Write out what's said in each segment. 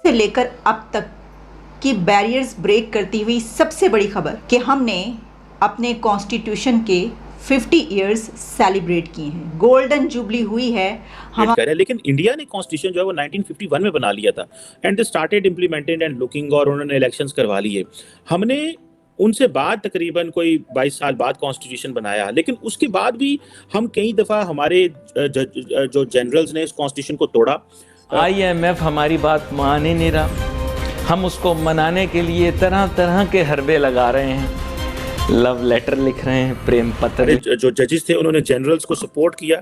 से लेकर अब तक की बैरियर्स ब्रेक करती हुई सबसे बड़ी खबर कि हमने अपने कॉन्स्टिट्यूशन के 50 इयर्स सेलिब्रेट किए हैं, गोल्डन जुबली हुई है हम। लेकिन इंडिया ने कॉन्स्टिट्यूशन जो है वो 1951 में बना लिया था and they started implemented and looking, और उन्होंने इलेक्शंस करवा लिए। हमने उनसे बाद तकरीबन कोई 22 साल बाद कॉन्स्टिट्यूशन बनाया, लेकिन उसके बाद भी हम कई दफ़ा हमारे जो जनरल्स ने इस कॉन्स्टिट्यूशन को तोड़ा। IMF हमारी बात मान ही नहीं रहा। हम उसको मनाने के लिए तरह तरह के हरबे लगा रहे हैं, लव लेटर लिख रहे हैं, प्रेम पत्र। जो जजेस थे उन्होंने जनरल्स को सपोर्ट किया,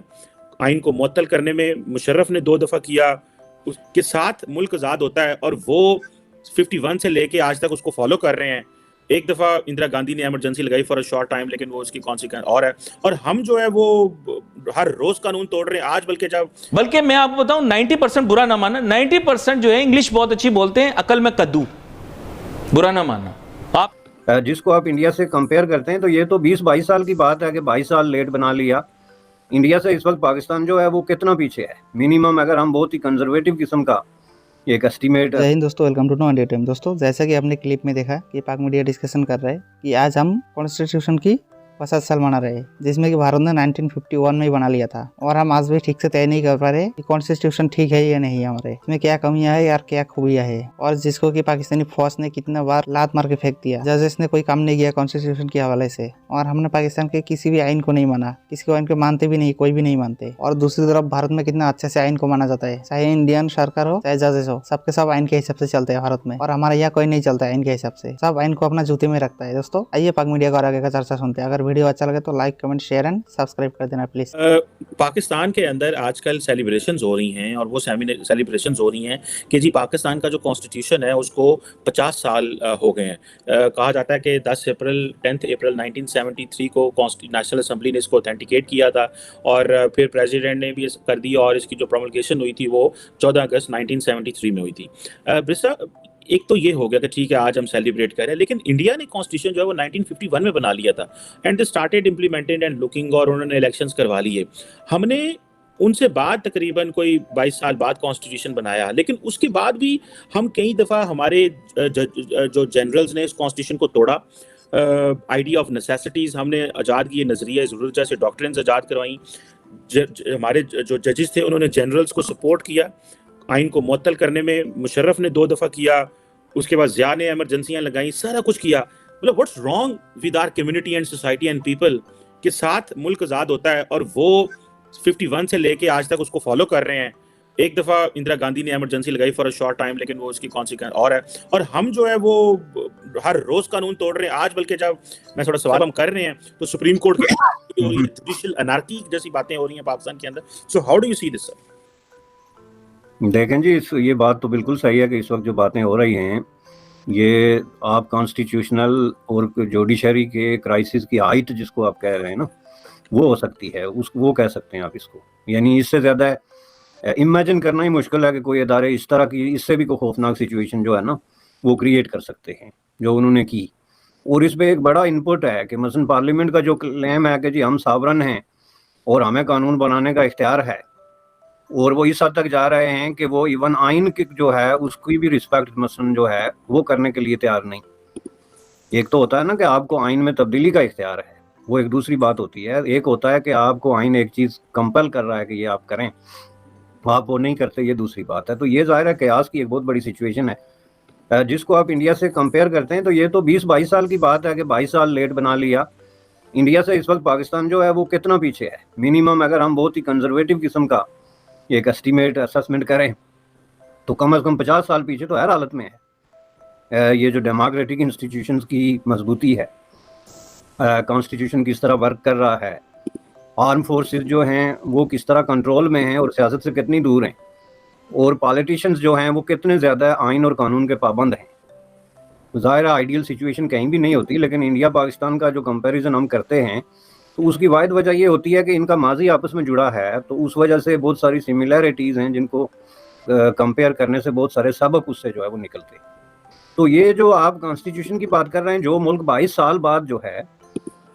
आइन को मुअत्तल करने में मुशर्रफ ने 2 दफ़ा किया। उसके साथ मुल्क आज़ाद होता है और वो 51 से लेके आज तक उसको फॉलो कर रहे हैं। एक दफ़ा इंदिरा गांधी ने इमरजेंसी लगाई फॉर अ शॉर्ट टाइम, लेकिन वो उसकी कॉन्सिक्वेंस और है। और हम जो है वो हर रोज कानून तोड़ रहे हैं आज, बल्कि मैं आपको बताऊं 90% बुरा ना माना, 90% जो है इंग्लिश बहुत अच्छी बोलते हैं, अकल में कद्दू, बुरा ना माना। आप जिसको आप इंडिया से कंपेयर करते हैं तो ये तो 20-22 साल की बात है कि 22 साल लेट बना लिया। इंडिया से इस वक्त पाकिस्तान जो है वो कितना पीछे है, मिनिमम अगर हम बहुत ही कंजर्वेटिव किस्म का एक एस्टीमेट। जय हिंद दोस्तों, welcome to know India time. दोस्तों, जैसा कि आपने क्लिप में देखा कि पाक मीडिया डिस्कशन कर रहा है कि आज हम कॉन्स्टिट्यूशन की 50 साल मना रहे हैं, जिसमें कि भारत ने 1951 में ही बना लिया था। और हम आज भी ठीक से तय नहीं कर पा रहे कि कॉन्स्टिट्यूशन ठीक है या नहीं, हमारे इसमें क्या कमियां है या क्या खूबियां है, और जिसको कि पाकिस्तानी फौज ने कितना बार लात मार के फेंक दिया। जजेस ने कोई काम नहीं किया कॉन्स्टिट्यूशन के हवाले से, और हमने पाकिस्तान के किसी भी आइन को नहीं माना, किसी आइन को मानते भी नहीं, कोई भी नहीं मानते। और दूसरी तरफ भारत में कितना अच्छे से आइन को माना जाता है, चाहे इंडियन सरकार हो चाहे जजेस हो, सबके सब आइन के हिसाब से चलते हैं भारत में। और हमारे यहाँ कोई नहीं चलता है आइन के हिसाब से, सब आइन को अपना जूते में रखता है। दोस्तों, आइए पाक मीडिया का और आगे का चर्चा सुनते हैं। अगर वीडियो अच्छा लगे तो like, comment, share and subscribe कर देना प्लीज। पाकिस्तान के अंदर आजकल सेलिब्रेशंस हो रही हैं, और वो सेलिब्रेशंस हो रही हैं कि जी पाकिस्तान का जो कॉन्स्टिट्यूशन है उसको 50 साल हो गए हैं। कहा जाता है कि 10 अप्रैल 1973 को नेशनल असेंबली ने इसको ऑथेंटिकेट किया था, और फिर प्रेसिडेंट ने भी कर दी, और इसकी जो प्रोमलगेशन हुई थी वो 14 अगस्त 1973 में हुई थी। एक तो ये हो गया कि ठीक है आज हम सेलिब्रेट कर रहे हैं, लेकिन इंडिया ने कॉन्स्टिट्यूशन जो है वो 1951 में बना लिया था and they started implemented and looking, और उन्होंने इलेक्शंस करवा लिए। हमने उनसे बाद तकरीबन कोई 22 साल बाद कॉन्स्टिट्यूशन बनाया, लेकिन उसके बाद भी हम कई दफ़ा हमारे जो जनरल्स ने इस कॉन्स्टिट्यूशन को तोड़ा। आइडिया ऑफ नेसेसिटीज़ हमने आज़ाद किए, नज़रिया ज़रूरत जैसे डॉक्ट्रिन्स आज़ाद करवाई। हमारे जो जजेस थे उन्होंने जनरल्स को सपोर्ट किया, आइन को मुअत्तल करने में मुशर्रफ ने 2 दफ़ा किया। उसके बाद ज़िया ने इमरजेंसियाँ लगाई, सारा कुछ किया। मतलब what's wrong with our community and society and people के साथ मुल्क आज़ाद होता है और वो 51 से लेके आज तक उसको फॉलो कर रहे हैं। एक दफ़ा इंदिरा गांधी ने इमरजेंसी लगाई फॉर अ शॉर्ट टाइम, लेकिन वो उसकी कॉन्सिक्वेंस और है। और हम जो है वो हर रोज कानून तोड़ रहे हैं आज, बल्कि जब मैं थोड़ा सवाल हम कर रहे हैं तो सुप्रीम कोर्ट की जुडिशियल अनार्की जैसी बातें हो रही हैं पाकिस्तान के अंदर। So how do you see this sir? देखें जी, ये बात तो बिल्कुल सही है कि इस वक्त जो बातें हो रही हैं ये आप कॉन्स्टिट्यूशनल और जुडिशरी के क्राइसिस की हाइट जिसको आप कह रहे हैं ना, वो हो सकती है, वो कह सकते हैं आप इसको। यानी इससे ज़्यादा इमेजिन करना ही मुश्किल है कि कोई इदारे इस तरह की, इससे भी कोई खौफनाक सिचुएशन जो है ना वो क्रिएट कर सकते हैं जो उन्होंने की। और इस पर एक बड़ा इनपुट है कि मसलन पार्लियामेंट का जो क्लेम है कि जी हम सावरन हैं और हमें कानून बनाने का इख्तियार है, और वो इस हद तक जा रहे हैं कि वो इवन आइन की जो है उसकी भी रिस्पेक्ट मसलन जो है वो करने के लिए तैयार नहीं। एक तो होता है ना कि आपको आइन में तब्दीली का इख्तियार है, वो एक दूसरी बात होती है। एक होता है कि आपको आइन एक चीज़ कंपेल कर रहा है कि ये आप करें, आप वो नहीं करते, ये दूसरी बात है। तो ये ज़ाहिर है कयास की एक बहुत बड़ी सिचुएशन है। जिसको आप इंडिया से कंपेयर करते हैं तो ये तो 20-22 साल की बात है कि 22 साल लेट बना लिया। इंडिया से इस वक्त पाकिस्तान जो है वो कितना पीछे है, मिनिमम अगर हम बहुत ही कंजर्वेटिव किस्म का एक एस्टीमेट असेसमेंट करें तो कम से कम 50 साल पीछे तो हर हालत में है। ये जो डेमोक्रेटिक इंस्टीट्यूशंस की मजबूती है, कॉन्स्टिट्यूशन किस तरह वर्क कर रहा है, आर्म फोर्सेस जो हैं वो किस तरह कंट्रोल में हैं और सियासत से कितनी दूर हैं, और पॉलिटिशियंस जो हैं वो कितने ज़्यादा आइन और कानून के पाबंद हैं। ज़ाहिर आइडियल सिचुएशन कहीं भी नहीं होती, लेकिन इंडिया पाकिस्तान का जो कंपैरिजन हम करते हैं तो उसकी वाहिद वजह ये होती है कि इनका माजी आपस में जुड़ा है, तो उस वजह से बहुत सारी सिमिलैरिटीज़ हैं जिनको कंपेयर करने से बहुत सारे सबक उससे जो है वो निकलते हैं। तो ये जो आप कॉन्स्टिट्यूशन की बात कर रहे हैं, जो मुल्क 22 साल बाद जो है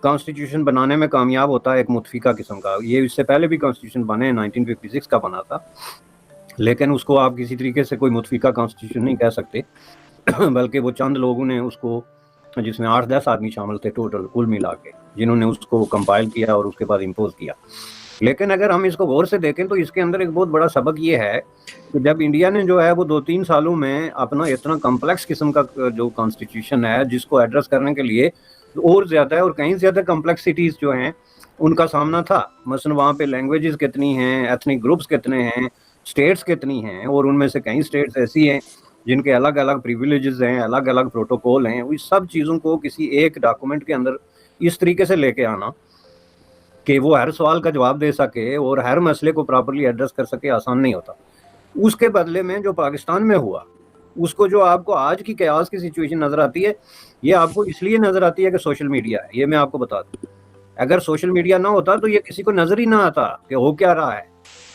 कॉन्स्टिट्यूशन बनाने में कामयाब होता है, एक मुतफिका किस्म का, ये इससे पहले भी कॉन्स्टिट्यूशन बने, 1956 का बना था, लेकिन उसको आप किसी तरीके से कोई मुतफिका कॉन्स्टिट्यूशन नहीं कह सकते, बल्कि वो चंद लोगों ने उसको, जिसमें 8-10 आदमी शामिल थे टोटल कुल मिला के, जिन्होंने उसको कंपाइल किया और उसके बाद इम्पोज किया। लेकिन अगर हम इसको गौर से देखें तो इसके अंदर एक बहुत बड़ा सबक ये है कि जब इंडिया ने जो है वो 2-3 सालों में अपना इतना कॉम्प्लेक्स किस्म का जो कॉन्स्टिट्यूशन है जिसको एड्रेस करने के लिए और ज़्यादा है और कहीं ज़्यादा कॉम्प्लेक्सिटीज़ जो हैं उनका सामना था। मसलन वहाँ पे लैंग्वेजेस कितनी हैं, एथनिक ग्रुप्स कितने हैं, स्टेट्स कितनी हैं, और उनमें से कई स्टेट्स ऐसी हैं जिनके अलग अलग प्रिविलेजेस हैं, अलग अलग प्रोटोकॉल हैं। उस सब चीज़ों को किसी एक डॉक्यूमेंट के अंदर इस तरीके से लेके आना कि वो हर सवाल का जवाब दे सके और हर मसले को प्रॉपर्ली एड्रेस कर सके, आसान नहीं होता। उसके बदले में जो पाकिस्तान में हुआ, उसको जो आपको आज की कयास की सिचुएशन नज़र आती है, ये आपको इसलिए नज़र आती है कि सोशल मीडिया है। ये मैं आपको बता दूँ, अगर सोशल मीडिया ना होता तो ये किसी को नज़र ही ना आता कि हो क्या रहा है।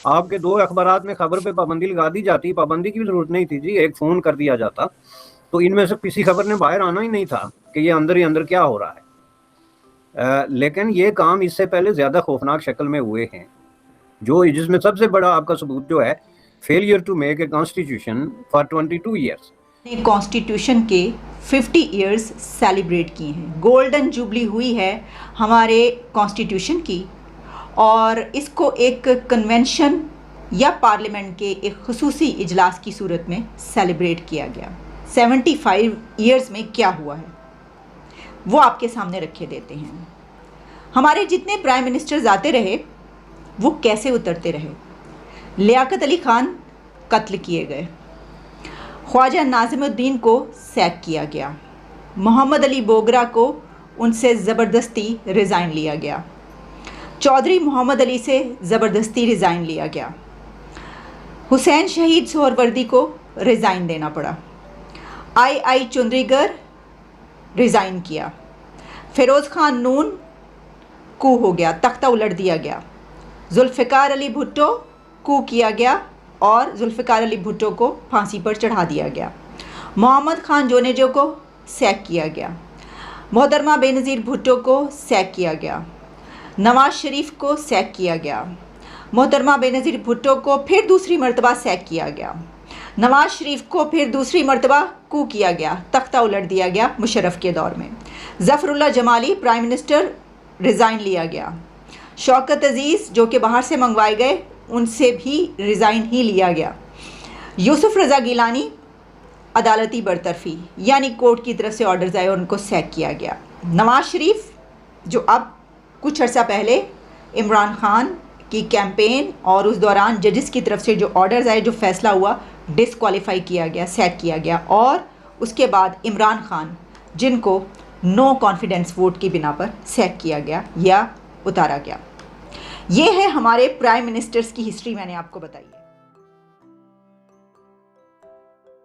आपके 2 अखबारात में खबर पे पाबंदी लगा दी जाती, पाबंदी की भी ज़रूरत नहीं थी जी, एक फ़ोन कर दिया जाता तो इनमें से किसी खबर ने बाहर आना ही नहीं था कि ये अंदर ही अंदर क्या हो रहा है। लेकिन ये काम इससे पहले ज़्यादा खौफनाक शक्ल में हुए हैं, जो जिसमें सबसे बड़ा आपका सबूत जो है failure to make a constitution for 22 years. ने कॉन्स्टिट्यूशन के 50 इयर्स सेलिब्रेट किए हैं, गोल्डन जुबली हुई है हमारे कॉन्स्टिट्यूशन की, और इसको एक कन्वेंशन या पार्लियामेंट के एक खुसूसी इजलास की सूरत में सेलिब्रेट किया गया। 75 इयर्स में क्या हुआ है वो आपके सामने रखे देते हैं। हमारे जितने प्राइम मिनिस्टर्स आते रहे वो कैसे उतरते रहे। लियाकत अली खान कत्ल किए गए, ख्वाजा नाज़िमुद्दीन को सैक किया गया, मोहम्मद अली बोगरा को उनसे ज़बरदस्ती रिज़ाइन लिया गया, चौधरी मोहम्मद अली से ज़बरदस्ती रिज़ाइन लिया गया, हुसैन शहीद सोहरवर्दी को रिज़ाइन देना पड़ा, आई चुंद्रीगर रिज़ाइन किया, फ़िरोज़ खान नून कू हो गया, तख्ता उलट दिया गया, जुल्फ़िकार अली भुट्टो कू किया गया और जुल्फ़िकार अली भुट्टो को फांसी पर चढ़ा दिया गया, मोहम्मद खान जोनेजो को सैक किया गया, मोहतरमा बेनज़ीर भुट्टो को सैक किया गया, नवाज़ शरीफ को सैक किया गया, मोहतरमा बेनज़ीर भुट्टो को फिर दूसरी मरतबा सैक किया गया, नवाज़ शरीफ को फिर दूसरी मरतबा कू किया गया, तख्ता उलट दिया गया मुशर्रफ के दौर में, Zafarullah Jamali prime minister resign लिया गया, शौकत अज़ीज़ जो कि बाहर से मंगवाए गए उनसे भी रिज़ाइन ही लिया गया, यूसुफ रज़ा गिलानी अदालती बरतरफ़ी यानी कोर्ट की तरफ से ऑर्डर्स आए और उनको सैक किया गया, नवाज़ शरीफ जो अब कुछ अर्सा पहले इमरान खान की कैंपेन और उस दौरान जजेस की तरफ से जो ऑर्डर्स आए, जो फ़ैसला हुआ, डिसक्वालीफाई किया गया, सैक किया गया, और उसके बाद इमरान खान जिनको नो कॉन्फिडेंस वोट की बिना पर सैक किया गया या उतारा गया। ये है हमारे प्राइम मिनिस्टर्स की हिस्ट्री, मैंने आपको बताई है।